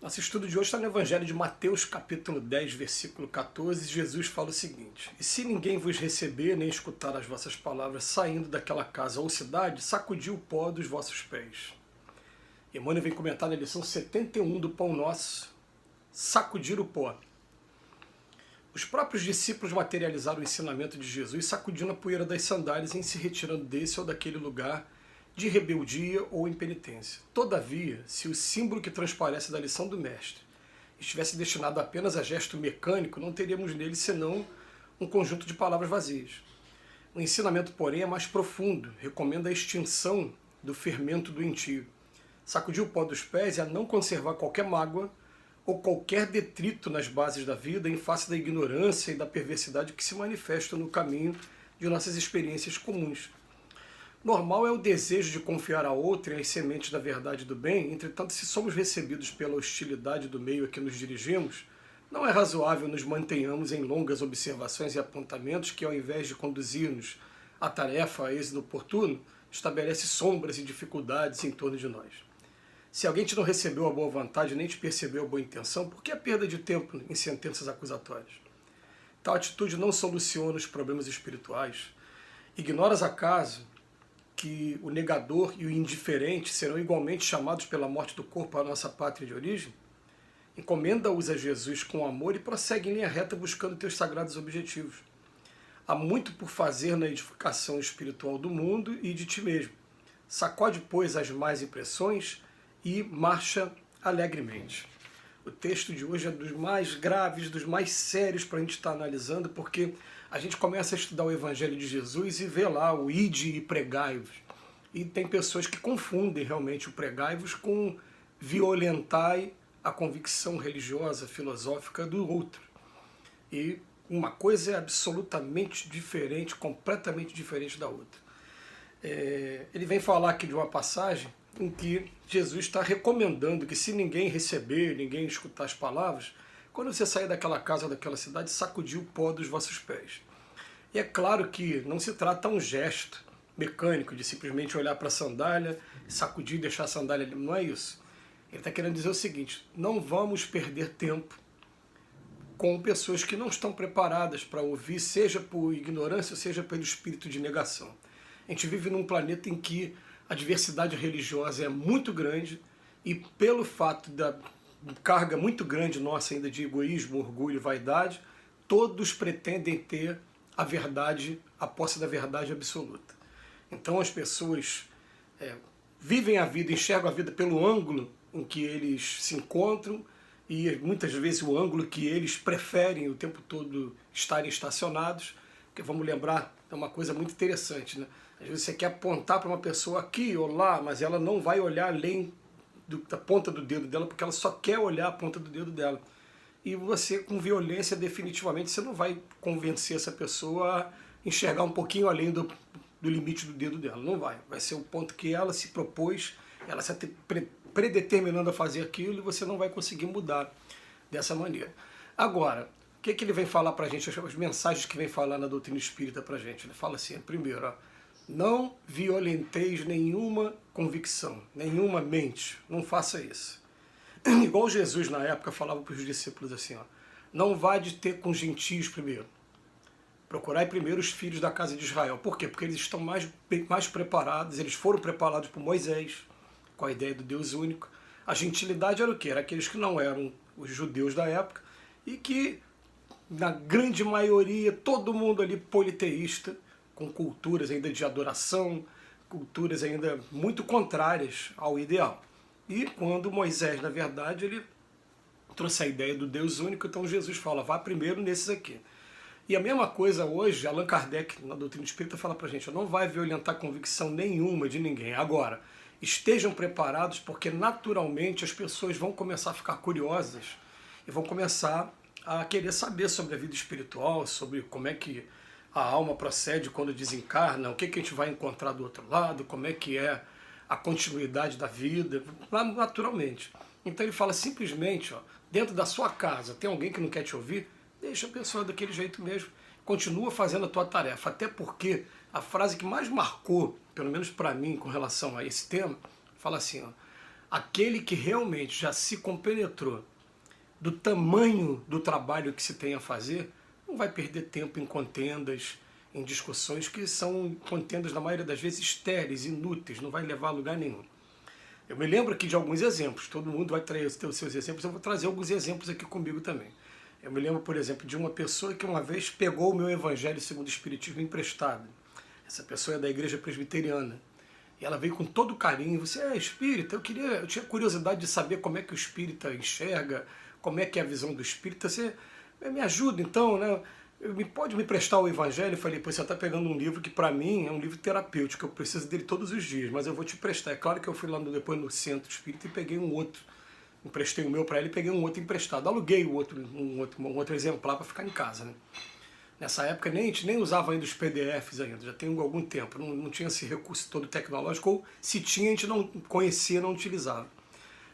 Nosso estudo de hoje está no Evangelho de Mateus, capítulo 10, versículo 14. Jesus fala o seguinte: E se ninguém vos receber, nem escutar as vossas palavras saindo daquela casa ou cidade, sacudi o pó dos vossos pés. Emmanuel vem comentar na lição 71 do Pão Nosso, sacudir o pó. Os próprios discípulos materializaram o ensinamento de Jesus sacudindo a poeira das sandálias em se retirando desse ou daquele lugar de rebeldia ou impenitência. Todavia, se o símbolo que transparece da lição do Mestre estivesse destinado apenas a gesto mecânico, não teríamos nele senão um conjunto de palavras vazias. O ensinamento, porém, é mais profundo, recomenda a extinção do fermento doentio. Sacudir o pó dos pés é a não conservar qualquer mágoa ou qualquer detrito nas bases da vida em face da ignorância e da perversidade que se manifestam no caminho de nossas experiências comuns. Normal é o desejo de confiar a outrem as sementes da verdade e do bem, entretanto, se somos recebidos pela hostilidade do meio a que nos dirigimos, não é razoável nos mantenhamos em longas observações e apontamentos que, ao invés de conduzir-nos à tarefa a êxito oportuno, estabelece sombras e dificuldades em torno de nós. Se alguém te não recebeu a boa vontade nem te percebeu a boa intenção, por que a perda de tempo em sentenças acusatórias? Tal atitude não soluciona os problemas espirituais. Ignoras acaso que o negador e o indiferente serão igualmente chamados pela morte do corpo à nossa pátria de origem? Encomenda-os a Jesus com amor e prossegue em linha reta buscando teus sagrados objetivos. Há muito por fazer na edificação espiritual do mundo e de ti mesmo. Sacode, pois, as más impressões e marcha alegremente. O texto de hoje é dos mais graves, dos mais sérios para a gente estar analisando, porque a gente começa a estudar o Evangelho de Jesus e vê lá o ide e pregai-vos. E tem pessoas que confundem realmente o pregai-vos com violentai a convicção religiosa, filosófica do outro. E uma coisa é absolutamente diferente, completamente diferente da outra. Ele vem falar aqui de uma passagem em que Jesus está recomendando que se ninguém receber, ninguém escutar as palavras, quando você sair daquela casa, daquela cidade, sacudir o pó dos vossos pés. E é claro que não se trata de um gesto mecânico, de simplesmente olhar para a sandália, sacudir e deixar a sandália ali. Não é isso. Ele está querendo dizer o seguinte: não vamos perder tempo com pessoas que não estão preparadas para ouvir, seja por ignorância, seja pelo espírito de negação. A gente vive num planeta em que a diversidade religiosa é muito grande e pelo fato da carga muito grande nossa ainda de egoísmo, orgulho e vaidade, todos pretendem ter a verdade, a posse da verdade absoluta. Então as pessoas vivem a vida, enxergam a vida pelo ângulo em que eles se encontram e muitas vezes o ângulo que eles preferem o tempo todo estarem estacionados, porque vamos lembrar, é uma coisa muito interessante, né? Às vezes você quer apontar para uma pessoa aqui ou lá, mas ela não vai olhar além da ponta do dedo dela, porque ela só quer olhar a ponta do dedo dela. E você, com violência, definitivamente, você não vai convencer essa pessoa a enxergar um pouquinho além do limite do dedo dela. Não vai. Vai ser o ponto que ela se propôs, ela se predeterminando a fazer aquilo, e você não vai conseguir mudar dessa maneira. Agora, o que ele vem falar para a gente, as mensagens que vem falar na doutrina espírita para a gente? Ele fala assim, primeiro, não violenteis nenhuma convicção, nenhuma mente, não faça isso. Igual Jesus na época falava para os discípulos assim, não vade ter com gentios primeiro. Procurai primeiro os filhos da casa de Israel. Por quê? Porque eles estão mais preparados, eles foram preparados por Moisés, com a ideia do Deus único. A gentilidade era o quê? Era aqueles que não eram os judeus da época e que, na grande maioria, todo mundo ali politeísta, com culturas ainda de adoração, culturas ainda muito contrárias ao ideal. E quando Moisés, na verdade, ele trouxe a ideia do Deus único, então Jesus fala, vá primeiro nesses aqui. E a mesma coisa hoje, Allan Kardec, na doutrina espírita, fala pra gente, não vai violentar convicção nenhuma de ninguém. Agora, estejam preparados, porque naturalmente as pessoas vão começar a ficar curiosas e vão começar a querer saber sobre a vida espiritual, sobre como é que a alma procede quando desencarna, o que a gente vai encontrar do outro lado, como é que é a continuidade da vida, naturalmente. Então ele fala simplesmente, dentro da sua casa, tem alguém que não quer te ouvir? Deixa a pessoa daquele jeito mesmo. Continua fazendo a tua tarefa. Até porque a frase que mais marcou, pelo menos para mim, com relação a esse tema, fala assim, aquele que realmente já se compenetrou do tamanho do trabalho que se tem a fazer, não vai perder tempo em contendas, em discussões que são contendas, na maioria das vezes, estéreis, inúteis, não vai levar a lugar nenhum. Eu me lembro aqui de alguns exemplos, todo mundo vai ter os seus exemplos, eu vou trazer alguns exemplos aqui comigo também. Eu me lembro, por exemplo, de uma pessoa que uma vez pegou o meu Evangelho segundo o Espiritismo emprestado. Essa pessoa é da igreja presbiteriana. E ela veio com todo carinho, você é espírita, eu tinha curiosidade de saber como é que o espírita enxerga, como é que é a visão do espírita, você me ajuda então, né? Pode me prestar o Evangelho? Eu falei, pô, você está pegando um livro que para mim é um livro terapêutico, eu preciso dele todos os dias, mas eu vou te prestar. É claro que eu fui lá depois no centro espírita e peguei um outro, emprestei o meu para ele e peguei um outro emprestado. Aluguei um outro exemplar para ficar em casa, né? Nessa época a gente nem usava ainda os PDFs ainda, já tem algum tempo, não tinha esse recurso todo tecnológico, ou se tinha a gente não conhecia, não utilizava.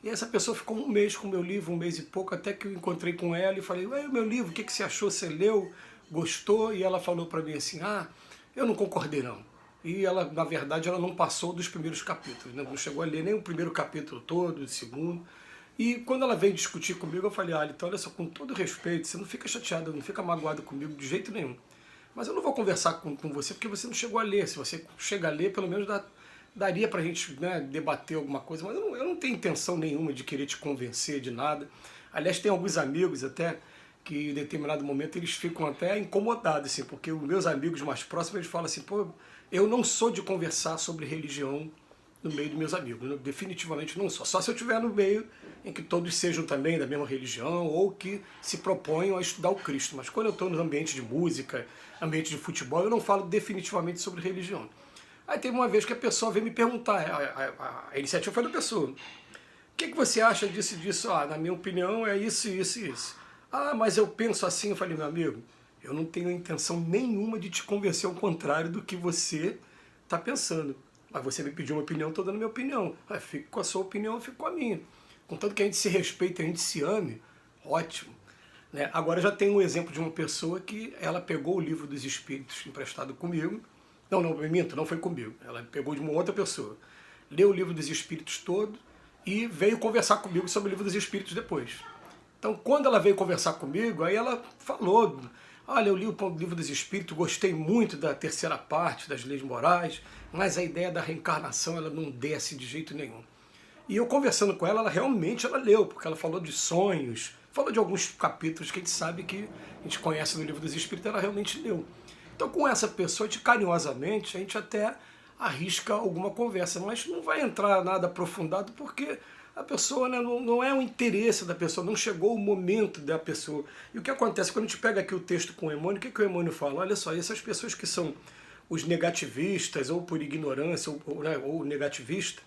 E essa pessoa ficou um mês com o meu livro, um mês e pouco, até que eu encontrei com ela e falei, ué, meu livro, o que você achou? Você leu? Gostou? E ela falou para mim assim, eu não concordei não. E ela, na verdade, ela não passou dos primeiros capítulos, né? Não chegou a ler nem o primeiro capítulo todo, o segundo. E quando ela veio discutir comigo, eu falei, então olha só, com todo respeito, você não fica chateado, não fica magoado comigo de jeito nenhum. Mas eu não vou conversar com você porque você não chegou a ler. Se você chega a ler, pelo menos daria pra gente, né, debater alguma coisa, mas eu não tenho intenção nenhuma de querer te convencer de nada. Aliás, tem alguns amigos até que em determinado momento eles ficam até incomodados, assim, porque os meus amigos mais próximos eles falam assim, pô, eu não sou de conversar sobre religião no meio dos meus amigos, eu definitivamente não sou. Só se eu estiver no meio em que todos sejam também da mesma religião ou que se proponham a estudar o Cristo. Mas quando eu estou no ambiente de música, ambiente de futebol, eu não falo definitivamente sobre religião. Aí teve uma vez que a pessoa veio me perguntar, a iniciativa foi da pessoa, o que você acha disso e disso? Na minha opinião é isso, isso e isso. Mas eu penso assim. Eu falei, meu amigo, eu não tenho intenção nenhuma de te convencer ao contrário do que você está pensando. Mas você me pediu uma opinião, estou dando minha opinião. Fico com a sua opinião, eu fico com a minha. Contanto que a gente se respeite, a gente se ame, ótimo. Né? Agora já tem um exemplo de uma pessoa que ela pegou o livro dos Espíritos emprestado comigo. Não, minto, não foi comigo. Ela pegou de uma outra pessoa. Leu o livro dos Espíritos todo e veio conversar comigo sobre o livro dos Espíritos depois. Então, quando ela veio conversar comigo, aí ela falou, olha, eu li o livro dos Espíritos, gostei muito da terceira parte, das leis morais, mas a ideia da reencarnação, ela não desce de jeito nenhum. E eu conversando com ela, realmente ela leu, porque ela falou de sonhos, falou de alguns capítulos que a gente sabe que a gente conhece no livro dos Espíritos, ela realmente leu. Então, com essa pessoa, carinhosamente, a gente até arrisca alguma conversa, mas não vai entrar nada aprofundado, porque a pessoa, né, não é o interesse da pessoa, não chegou o momento da pessoa. E o que acontece, quando a gente pega aqui o texto com o Emmanuel, o que o Emmanuel fala? Olha só, essas pessoas que são os negativistas, ou por ignorância, ou negativista,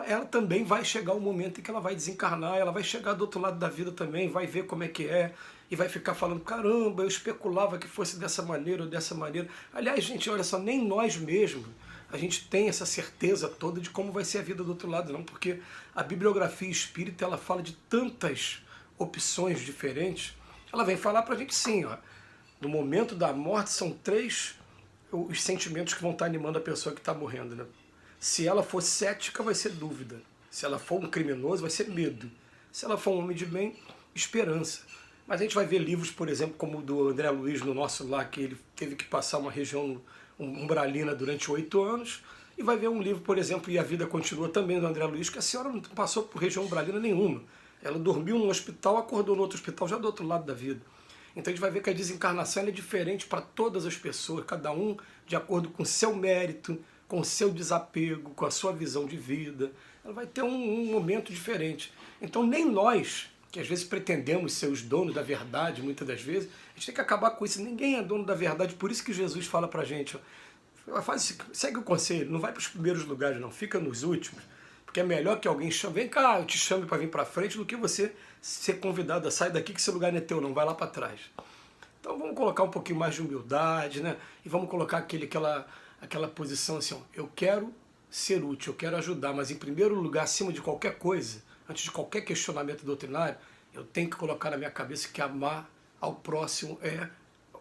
ela também vai chegar o momento em que ela vai desencarnar, ela vai chegar do outro lado da vida também, vai ver como é que é, e vai ficar falando, caramba, eu especulava que fosse dessa maneira ou dessa maneira. Aliás, gente, olha só, nem nós mesmos a gente tem essa certeza toda de como vai ser a vida do outro lado, não, porque a bibliografia espírita, ela fala de tantas opções diferentes, ela vem falar pra gente sim, no momento da morte são 3 os sentimentos que vão estar animando a pessoa que está morrendo, né? Se ela for cética, vai ser dúvida. Se ela for um criminoso, vai ser medo. Se ela for um homem de bem, esperança. Mas a gente vai ver livros, por exemplo, como o do André Luiz, no nosso lá, que ele teve que passar uma região umbralina durante 8 anos, e vai ver um livro, por exemplo, E a Vida Continua, também do André Luiz, que a senhora não passou por região umbralina nenhuma. Ela dormiu num hospital, acordou no outro hospital, já do outro lado da vida. Então a gente vai ver que a desencarnação é diferente para todas as pessoas, cada um de acordo com o seu mérito, com o seu desapego, com a sua visão de vida. Ela vai ter um momento diferente. Então nem nós, que às vezes pretendemos ser os donos da verdade, muitas das vezes, a gente tem que acabar com isso. Ninguém é dono da verdade, por isso que Jesus fala pra gente, segue o conselho, não vai para os primeiros lugares não, fica nos últimos, porque é melhor que alguém chame, vem cá, eu te chame para vir para frente, do que você ser convidado a sair daqui que seu lugar não é teu não, vai lá para trás. Então vamos colocar um pouquinho mais de humildade, né? E vamos colocar aquela posição assim, eu quero ser útil, eu quero ajudar, mas em primeiro lugar, acima de qualquer coisa, antes de qualquer questionamento doutrinário, eu tenho que colocar na minha cabeça que amar ao próximo é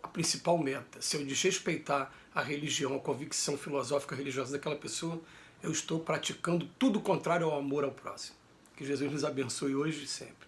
a principal meta. Se eu desrespeitar a religião, a convicção filosófica religiosa daquela pessoa, eu estou praticando tudo contrário ao amor ao próximo. Que Jesus nos abençoe hoje e sempre.